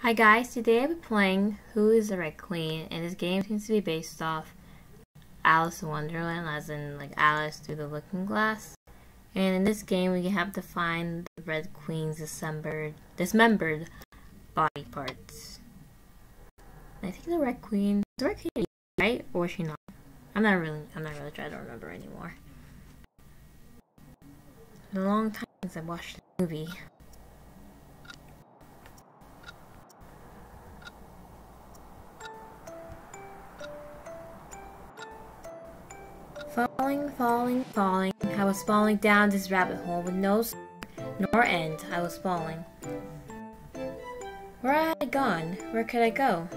Hi guys, today I'll be playing Who is the Red Queen, and this game seems to be based off Alice in Wonderland, as in like Alice through the looking glass. And in this game we have to find the Red Queen's dismembered body parts. I think the Red Queen, right? Or is she not? I'm not really trying to remember anymore. It's been a long time since I watched the movie. Falling. I was falling down this rabbit hole with no start nor end. I was falling. Where had I gone? Where could I go?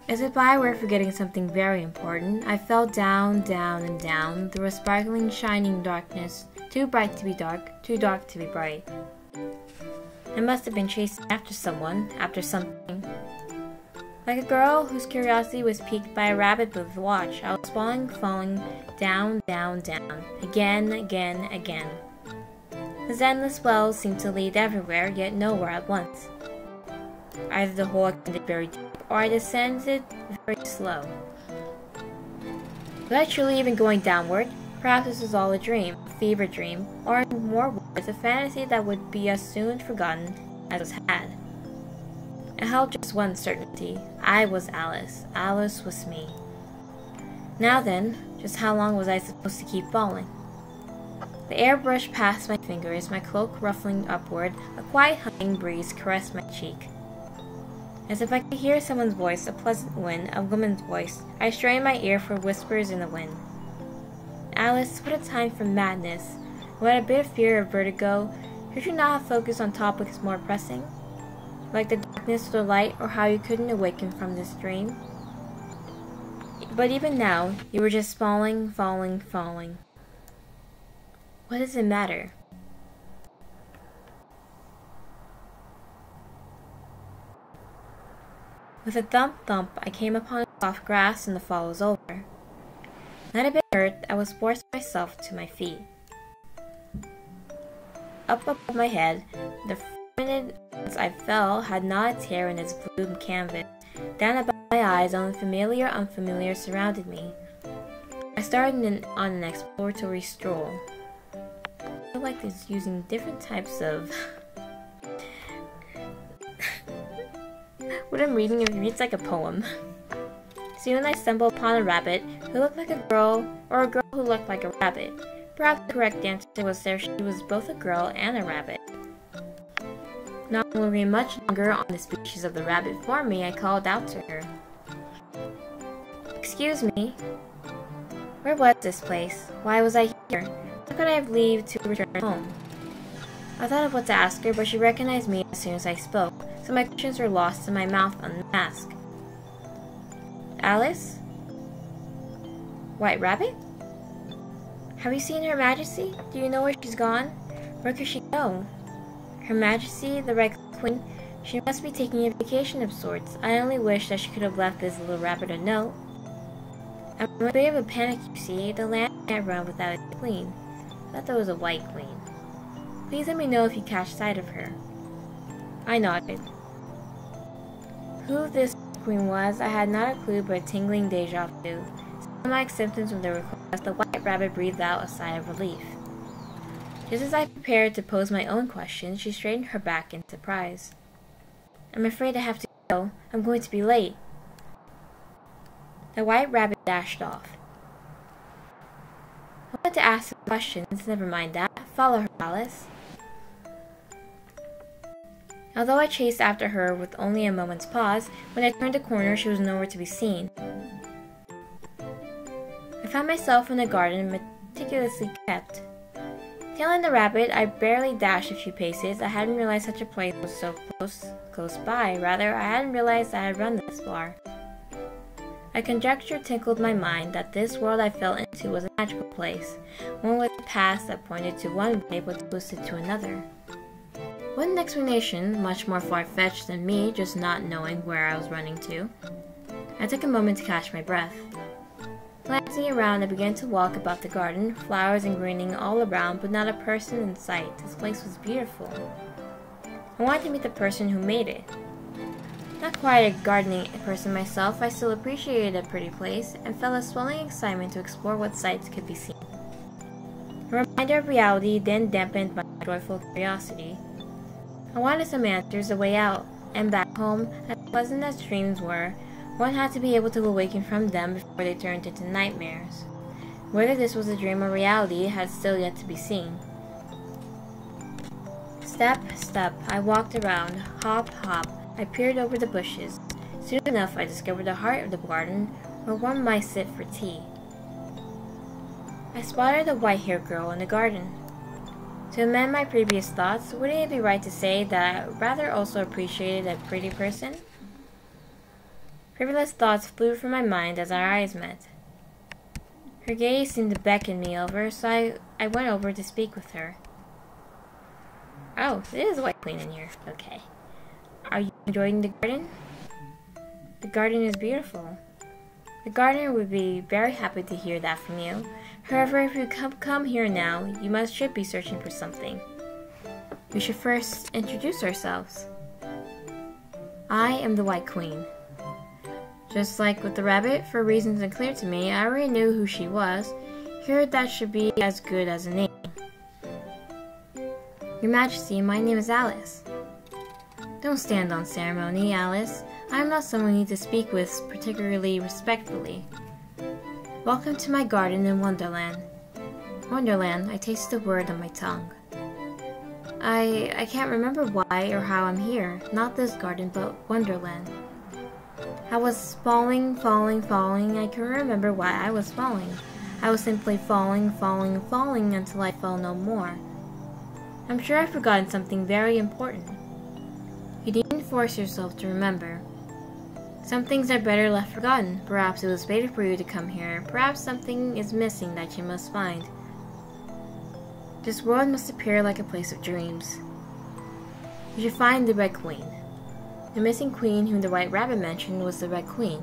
As if I were forgetting something very important, I fell down through a sparkling, shining darkness, too bright to be dark, too dark to be bright. I must have been chasing after someone, after something. Like a girl whose curiosity was piqued by a rabbit with a watch, I was falling down, again. These endless wells seemed to lead everywhere, yet nowhere at once. Either the hole ended very deep, or I descended very slow. Was I truly even going downward? Perhaps this was all a dream, a fever dream, or in more words, a fantasy that would be as soon forgotten as was had. It held just one certainty. I was Alice. Alice was me. Now then, just how long was I supposed to keep falling? The air brushed past my fingers, my cloak ruffling upward, a quiet humming breeze caressed my cheek. As if I could hear someone's voice, a pleasant wind, a woman's voice, I strained my ear for whispers in the wind. Alice, what a time for madness. What a bit of fear of vertigo. Should you not have focused on topics more pressing? Like the darkness or the light, or how you couldn't awaken from this dream? But even now, you were just falling. What does it matter? With a thump, I came upon soft grass and the fall was over. Not a bit hurt, I was forced myself to my feet. Up above my head, the minute I fell had not a tear in its blue canvas. Down about my eyes, only unfamiliar surrounded me. I started on an exploratory stroll. I feel like it's using different types of... What I'm reading, it reads like a poem. Soon I stumbled upon a rabbit who looked like a girl, or a girl who looked like a rabbit. Perhaps the correct answer was she was both a girl and a rabbit. Not lingering much longer on the species of the rabbit for me, I called out to her. Excuse me. Where was this place? Why was I here? How could I have leave to return home? I thought of what to ask her, but she recognized me as soon as I spoke, so my questions were lost in my mouth unmasked. Alice? White Rabbit? Have you seen Her Majesty? Do you know where she's gone? Where could she go? Her Majesty, the Red Queen, she must be taking a vacation of sorts. I only wish that she could have left this little rabbit a note. I'm in a bit of a panic, you see. The land can't run without its queen. I thought there was a white queen. Please let me know if you catch sight of her. I nodded. Who this queen was, I had not a clue, but a tingling deja vu. Some like symptoms of the request, the white rabbit breathed out a sigh of relief. Just as I prepared to pose my own question, she straightened her back in surprise. I'm afraid I have to go. I'm going to be late. The white rabbit dashed off. I wanted to ask some questions. Never mind that. Follow her, Alice. Although I chased after her with only a moment's pause, when I turned a corner, she was nowhere to be seen. I found myself in a garden meticulously kept. Tailing the rabbit, I barely dashed a few paces. I hadn't realized such a place was so close by. Rather, I hadn't realized I had run this far. A conjecture tinkled my mind that this world I fell into was a magical place, one with a past that pointed to one way but twisted to another. What an explanation, much more far-fetched than me just not knowing where I was running to. I took a moment to catch my breath. Glancing around, I began to walk about the garden, flowers and greening all around, but not a person in sight. This place was beautiful. I wanted to meet the person who made it. Not quite a gardening person myself, I still appreciated a pretty place and felt a swelling excitement to explore what sights could be seen. A reminder of reality then dampened my joyful curiosity. I wanted some answers, a way out, and back home, as pleasant as dreams were, one had to be able to awaken from them before they turned into nightmares. Whether this was a dream or reality had still yet to be seen. Step, step, I walked around, hop, hop, I peered over the bushes. Soon enough, I discovered the heart of the garden, where one might sit for tea. I spotted a white-haired girl in the garden. To amend my previous thoughts, wouldn't it be right to say that I rather also appreciated a pretty person? Frivolous thoughts flew from my mind as our eyes met. Her gaze seemed to beckon me over, so I went over to speak with her. Oh, it is a White Queen in here. Okay. Are you enjoying the garden? The garden is beautiful. The gardener would be very happy to hear that from you. However, if you come here now, you should be searching for something. We should first introduce ourselves. I am the White Queen. Just like with the rabbit, for reasons unclear to me, I already knew who she was. Here that should be as good as a name. Your Majesty, my name is Alice. Don't stand on ceremony, Alice. I am not someone you need to speak with particularly respectfully. Welcome to my garden in Wonderland. Wonderland, I taste the word on my tongue. I can't remember why or how I'm here. Not this garden, but Wonderland. I was falling. I can remember why I was falling. I was simply falling until I fell no more. I'm sure I've forgotten something very important. You needn't force yourself to remember. Some things are better left forgotten. Perhaps it was fated for you to come here. Perhaps something is missing that you must find. This world must appear like a place of dreams. You should find the Red Queen. The missing queen whom the White Rabbit mentioned was the Red Queen.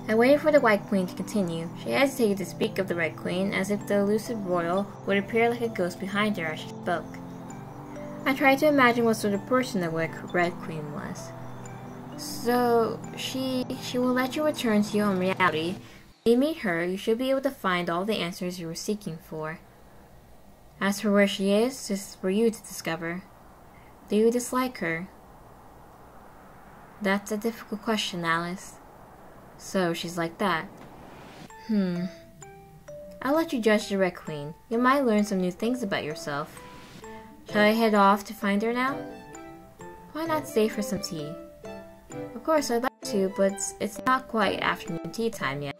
I waited for the White Queen to continue. She hesitated to speak of the Red Queen, as if the elusive royal would appear like a ghost behind her as she spoke. I tried to imagine what sort of person the Red Queen was. So, she will let you return to your own reality. When you meet her, you should be able to find all the answers you were seeking for. As for where she is, this is for you to discover. Do you dislike her? That's a difficult question, Alice. So, she's like that. I'll let you judge the Red Queen. You might learn some new things about yourself. Shall I head off to find her now? Why not stay for some tea? Of course, I'd like to, but it's not quite afternoon tea time yet.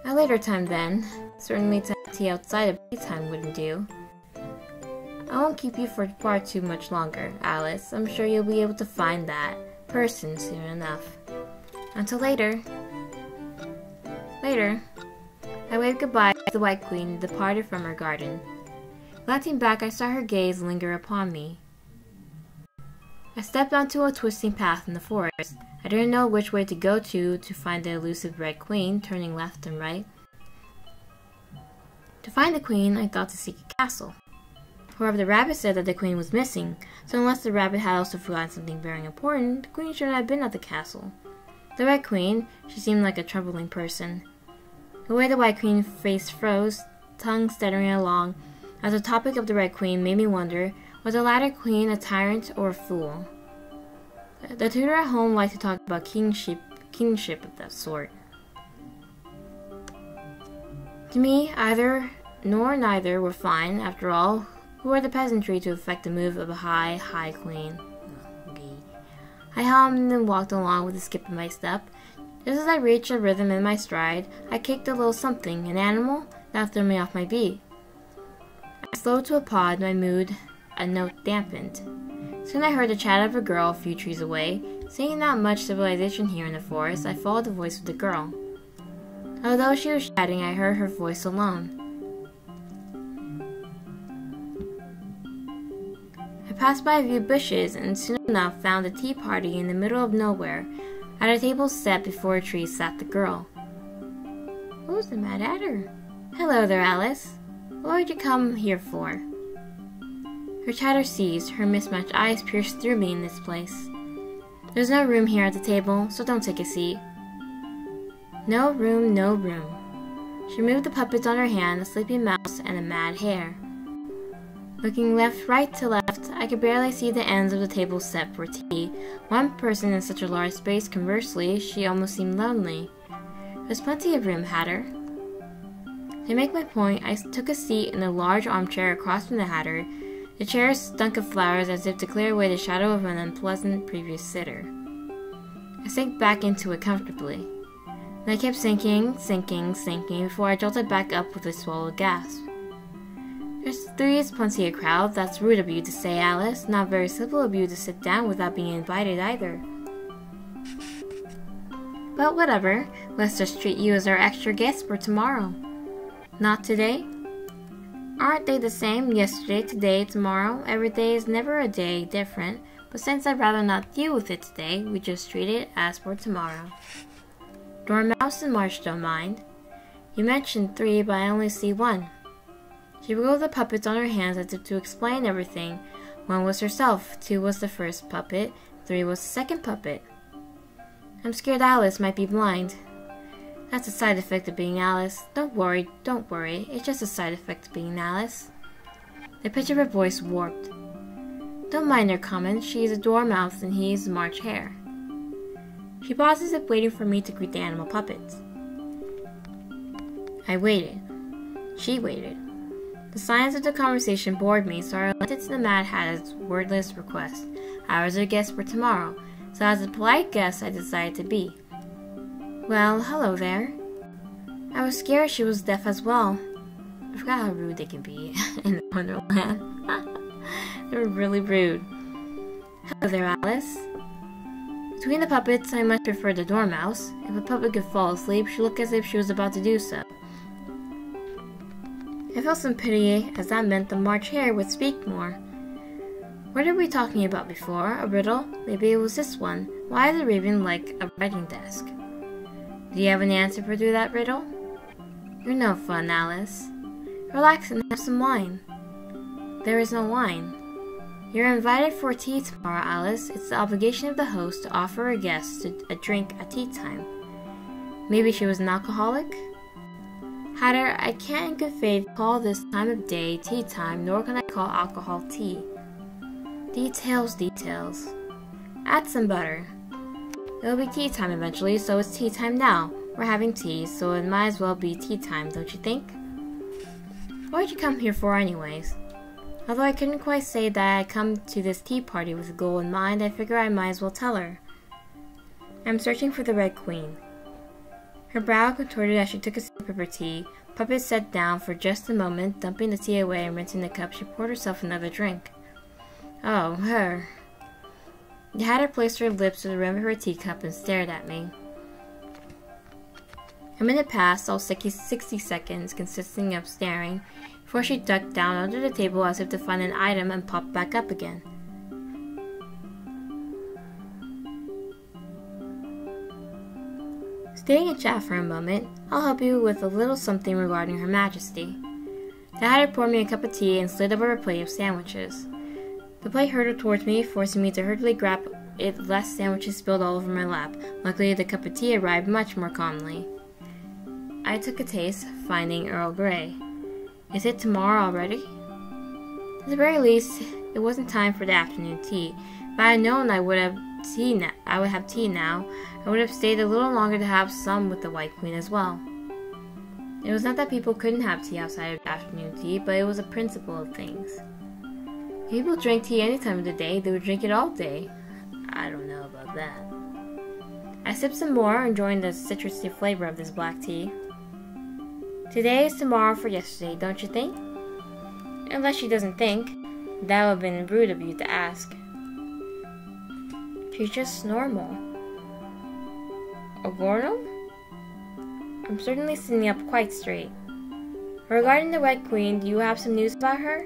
A later time then. Certainly tea outside of tea time wouldn't do. I won't keep you for far too much longer, Alice. I'm sure you'll be able to find that person soon enough. Until later. Later. I waved goodbye as the White Queen departed from her garden. Glancing back, I saw her gaze linger upon me. I stepped onto a twisting path in the forest. I didn't know which way to go to find the elusive Red Queen, turning left and right. To find the Queen, I thought to seek a castle. However, the rabbit said that the Queen was missing, so unless the rabbit had also forgotten something very important, the Queen shouldn't have been at the castle. The Red Queen, she seemed like a troubling person. The way the White Queen face froze, tongue stuttering along, as the topic of the Red Queen made me wonder, was the latter queen a tyrant or a fool? The tutor at home liked to talk about kingship of that sort. To me, either nor neither were fine. After all, who are the peasantry to affect the move of a high queen? I hummed and walked along with a skip in my step. Just as I reached a rhythm in my stride, I kicked a little something, an animal, that threw me off my beat. I slowed to a pod, my mood a note dampened. Soon I heard the chat of a girl a few trees away. Seeing not much civilization here in the forest, I followed the voice of the girl. Although she was chatting, I heard her voice alone. I passed by a few bushes and soon enough found a tea party in the middle of nowhere. At a table set before a tree sat the girl. What was the matter? Hello there, Alice. What did you come here for? Her chatter ceased, her mismatched eyes pierced through me in this place. There's no room here at the table, so don't take a seat. No room, no room. She moved the puppets on her hand, a sleepy mouse and a mad hare. Looking right to left, I could barely see the ends of the table set for tea. One person in such a large space, conversely, she almost seemed lonely. There's plenty of room, Hatter. To make my point, I took a seat in a large armchair across from the Hatter. The chair stunk of flowers as if to clear away the shadow of an unpleasant previous sitter. I sank back into it comfortably. And I kept sinking before I jolted back up with a swallowed gasp. There's three is plenty of crowd. That's rude of you to say, Alice. Not very civil of you to sit down without being invited either. But whatever, let's just treat you as our extra guest for tomorrow. Not today? Aren't they the same? Yesterday, today, tomorrow? Every day is never a day different, but since I'd rather not deal with it today, we just treat it as for tomorrow. Dormouse and March don't mind. You mentioned 3, but I only see 1. She wiggled the puppets on her hands as if to explain everything. 1 was herself, 2 was the first puppet, 3 was the second puppet. I'm scared Alice might be blind. That's a side effect of being Alice. Don't worry, it's just a side effect of being Alice. The pitch of her voice warped. Don't mind her comments, she is a dormouse and he is a March hare. She paused as if waiting for me to greet the animal puppets. I waited. She waited. The silence of the conversation bored me, so I relented to the Mad Hatter's wordless request. I was her guest for tomorrow, so as a polite guest I decided to be. Well, hello there. I was scared she was deaf as well. I forgot how rude they can be in Wonderland. They were really rude. Hello there, Alice. Between the puppets, I much preferred the dormouse. If a puppet could fall asleep, she looked as if she was about to do so. I felt some pity, as that meant the March hare would speak more. What were we talking about before? A riddle? Maybe it was this one. Why is a raven like a writing desk? Do you have an answer for that riddle? You're no fun, Alice. Relax and have some wine. There is no wine. You're invited for tea tomorrow, Alice. It's the obligation of the host to offer a guest a drink at tea time. Maybe she was an alcoholic? Hatter, I can't in good faith call this time of day tea time, nor can I call alcohol tea. Details. Add some butter. It'll be tea time eventually, so it's tea time now. We're having tea, so it might as well be tea time, don't you think? What'd you come here for anyways? Although I couldn't quite say that I'd come to this tea party with a goal in mind, I figure I might as well tell her. I'm searching for the Red Queen. Her brow contorted as she took a sip of her tea. Puppet sat down for just a moment, dumping the tea away and rinsing the cup. She poured herself another drink. Oh, her. The Hatter placed her lips to the rim of her teacup and stared at me. A minute passed, all 60 seconds consisting of staring, before she ducked down under the table as if to find an item and popped back up again. Staying and chat for a moment, I'll help you with a little something regarding Her Majesty. The Hatter poured me a cup of tea and slid over a plate of sandwiches. The plate hurtled towards me, forcing me to hurriedly grab it lest sandwiches spilled all over my lap. Luckily, the cup of tea arrived much more calmly. I took a taste, finding Earl Grey. Is it tomorrow already? At the very least, it wasn't time for the afternoon tea. If I had known I would have tea now, I would have stayed a little longer to have some with the White Queen as well. It was not that people couldn't have tea outside of afternoon tea, but it was a principle of things. If people drank tea any time of the day, they would drink it all day. I don't know about that. I sipped some more, enjoying the citrusy flavor of this black tea. Today is tomorrow for yesterday, don't you think? Unless she doesn't think. That would have been rude of you to ask. She's just normal. Ogorno? I'm certainly sitting up quite straight. Regarding the Red Queen, do you have some news about her?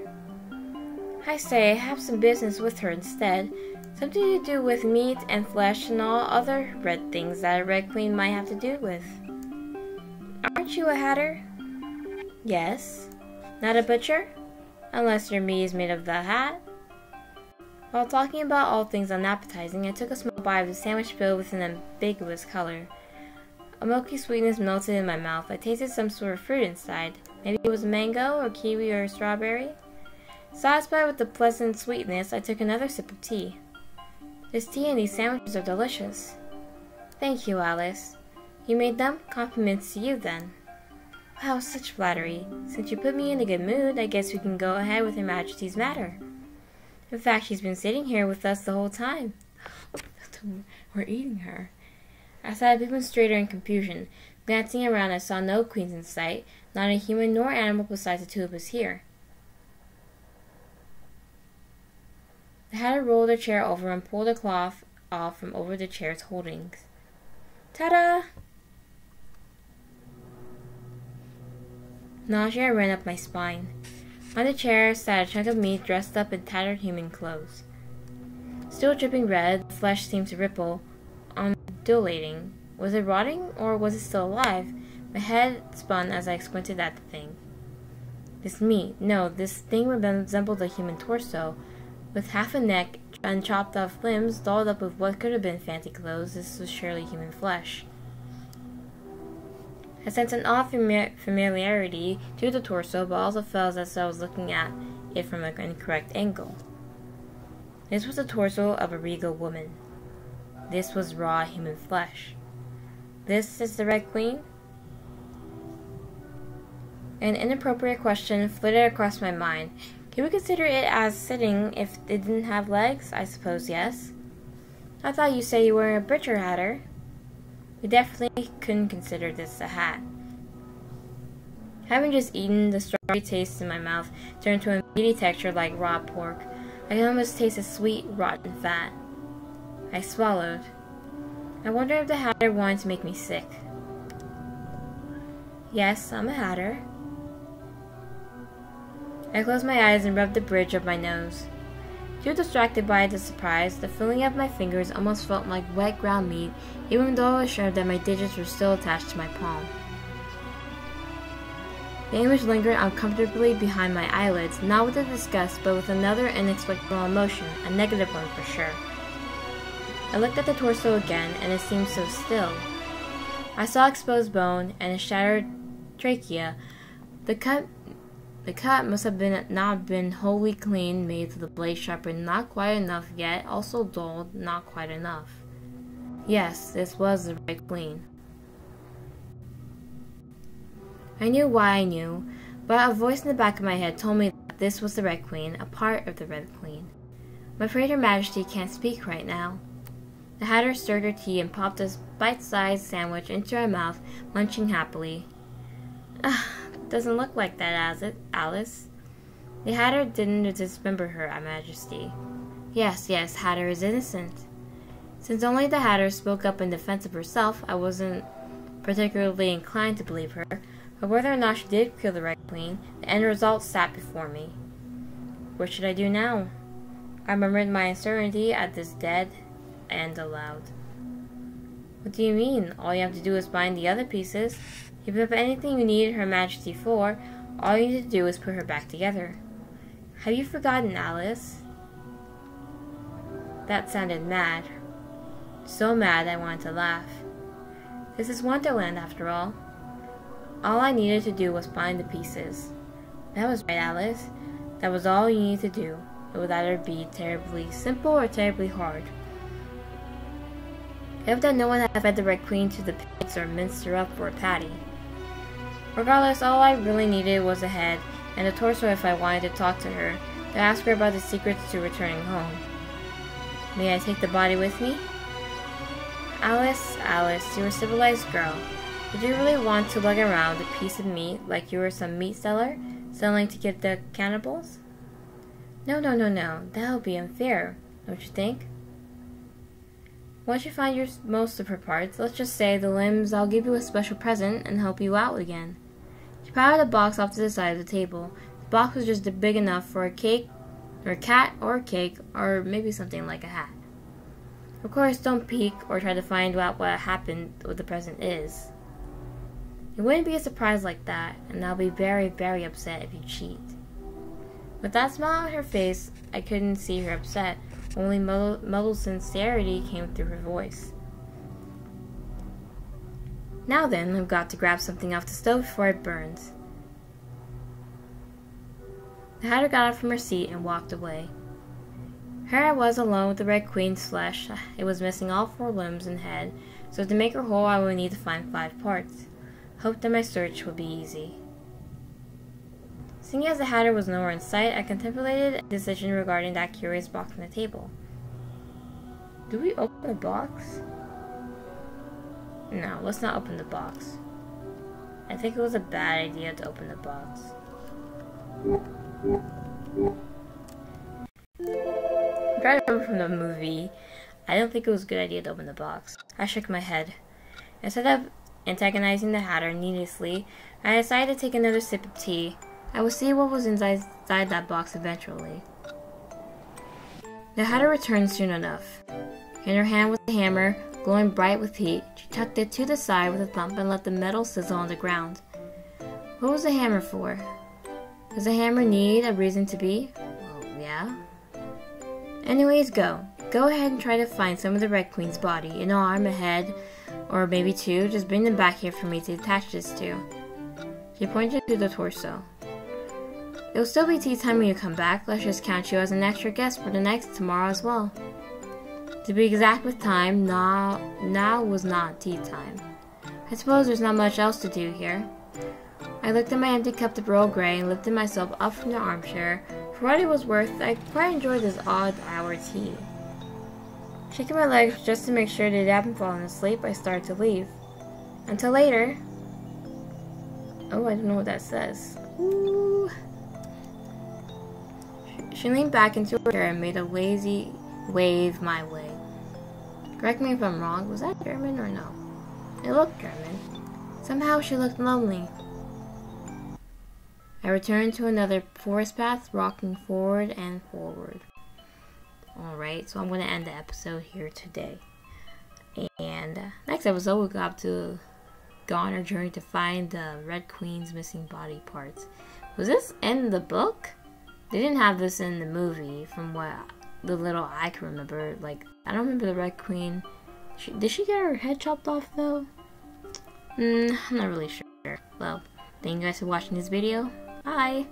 I say, I have some business with her instead. Something to do with meat and flesh and all other red things that a Red Queen might have to do with. Aren't you a hatter? Yes. Not a butcher? Unless your meat is made of the hat? While talking about all things unappetizing, I took a small bite of the sandwich filled with an ambiguous color. A milky sweetness melted in my mouth. I tasted some sort of fruit inside. Maybe it was a mango, or kiwi, or strawberry. Satisfied with the pleasant sweetness, I took another sip of tea. This tea and these sandwiches are delicious. Thank you, Alice. You made them? Compliments to you, then. Wow, such flattery. Since you put me in a good mood, I guess we can go ahead with Her Majesty's matter. In fact, she's been sitting here with us the whole time. We're eating her. I sat up even straighter in confusion. Glancing around, I saw no queens in sight, not a human nor animal besides the two of us here. The Hatter rolled her chair over and pulled a cloth off from over the chair's holdings. Ta-da! Nausea ran up my spine. On the chair sat a chunk of meat dressed up in tattered human clothes. Still dripping red, the flesh seemed to ripple, undulating. Was it rotting, or was it still alive? My head spun as I squinted at the thing. This meat, no, this thing resembled a human torso. With half a neck and chopped off limbs, dolled up with what could have been fancy clothes, this was surely human flesh. I sensed an odd familiarity to the torso, but also felt as though I was looking at it from an incorrect angle. This was the torso of a regal woman. This was raw human flesh. This is the Red Queen? An inappropriate question flitted across my mind. Can we consider it as sitting if it didn't have legs? I suppose yes. I thought you said you were a butcher hatter. We definitely couldn't consider this a hat. Having just eaten, the strawberry taste in my mouth turned to a meaty texture like raw pork. I could almost taste the sweet, rotten fat. I swallowed. I wonder if the hatter wanted to make me sick. Yes, I'm a hatter. I closed my eyes and rubbed the bridge of my nose. Too distracted by the surprise, the feeling of my fingers almost felt like wet ground meat, even though I was sure that my digits were still attached to my palm. The image lingered uncomfortably behind my eyelids, not with a disgust, but with another inexplicable emotion, a negative one for sure. I looked at the torso again, and it seemed so still. I saw exposed bone and a shattered trachea. The cut must have not been wholly clean, made with the blade sharpened not quite enough, yet also dulled not quite enough. Yes, this was the Red Queen. I knew why I knew, but a voice in the back of my head told me that this was the Red Queen, a part of the Red Queen. I'm afraid Her Majesty can't speak right now. The Hatter stirred her tea and popped a bite-sized sandwich into her mouth, munching happily. Doesn't look like that, Alice. The Hatter didn't dismember Her Majesty. Yes, Hatter is innocent. Since only the Hatter spoke up in defense of herself, I wasn't particularly inclined to believe her, but whether or not she did kill the Red Queen, the end result sat before me. What should I do now? I murmured my uncertainty at this dead end aloud. What do you mean? All you have to do is bind the other pieces. If you have anything you need Her Majesty for, all you need to do is put her back together. Have you forgotten, Alice? That sounded mad. So mad I wanted to laugh. This is Wonderland, after all. All I needed to do was bind the pieces. That was right, Alice. That was all you needed to do. It would either be terribly simple or terribly hard. If that no one had fed the Red Queen to the pigs or minced her up for a patty. Regardless, all I really needed was a head and a torso if I wanted to talk to her, to ask her about the secrets to returning home. May I take the body with me? Alice, you're a civilized girl. Did you really want to lug around a piece of meat like you were some meat seller, selling to give the cannibals? No. That would be unfair, don't you think? Once you find most of her parts, let's just say the limbs, I'll give you a special present and help you out again. She patted the box off to the side of the table. The box was just big enough for a cake, or a cat, or a cake, or maybe something like a hat. Of course, don't peek or try to find out what the present is. It wouldn't be a surprise like that, and I'll be very, very upset if you cheat. With that smile on her face, I couldn't see her upset, Only muddled sincerity came through her voice. Now then, I've got to grab something off the stove before it burns. The Hatter got up from her seat and walked away. Here I was alone with the Red Queen's flesh. It was missing all 4 limbs and head, so to make her whole I would need to find 5 parts. Hoped that my search would be easy. Seeing as the Hatter was nowhere in sight, I contemplated a decision regarding that curious box on the table. Do we open the box? No, let's not open the box. I think it was a bad idea to open the box. I'm trying to remember from the movie. I don't think it was a good idea to open the box. I shook my head. Instead of antagonizing the Hatter needlessly, I decided to take another sip of tea. I would see what was inside that box eventually. The Hatter returned soon enough. In her hand was a hammer, glowing bright with heat. She tucked it to the side with a thump and let the metal sizzle on the ground. What was the hammer for? Does a hammer need a reason to be? Well, yeah. Anyways, go. Go ahead and try to find some of the Red Queen's body. An arm, a head, or maybe 2. Just bring them back here for me to attach this to. She pointed to the torso. It'll still be tea time when you come back. Let's just count you as an extra guest for the next tomorrow as well. To be exact with time, now was not tea time. I suppose there's not much else to do here. I looked at my empty cup of Earl Grey and lifted myself up from the armchair. For what it was worth, I quite enjoyed this odd hour tea. Shaking my legs just to make sure they hadn't fallen asleep, I started to leave. Until later. Oh, I don't know what that says. Ooh. She leaned back into her chair and made a lazy wave my way. Correct me if I'm wrong, was that German or no? It looked German. Somehow she looked lonely. I returned to another forest path, rocking forward and forward. Alright, so I'm going to end the episode here today. And next episode, we'll have to go on our journey to find the Red Queen's missing body parts. Was this in the book? They didn't have this in the movie, from what the little I can remember. Like, I don't remember the Red Queen. Did she get her head chopped off, though? I'm not really sure. Well, thank you guys for watching this video. Bye!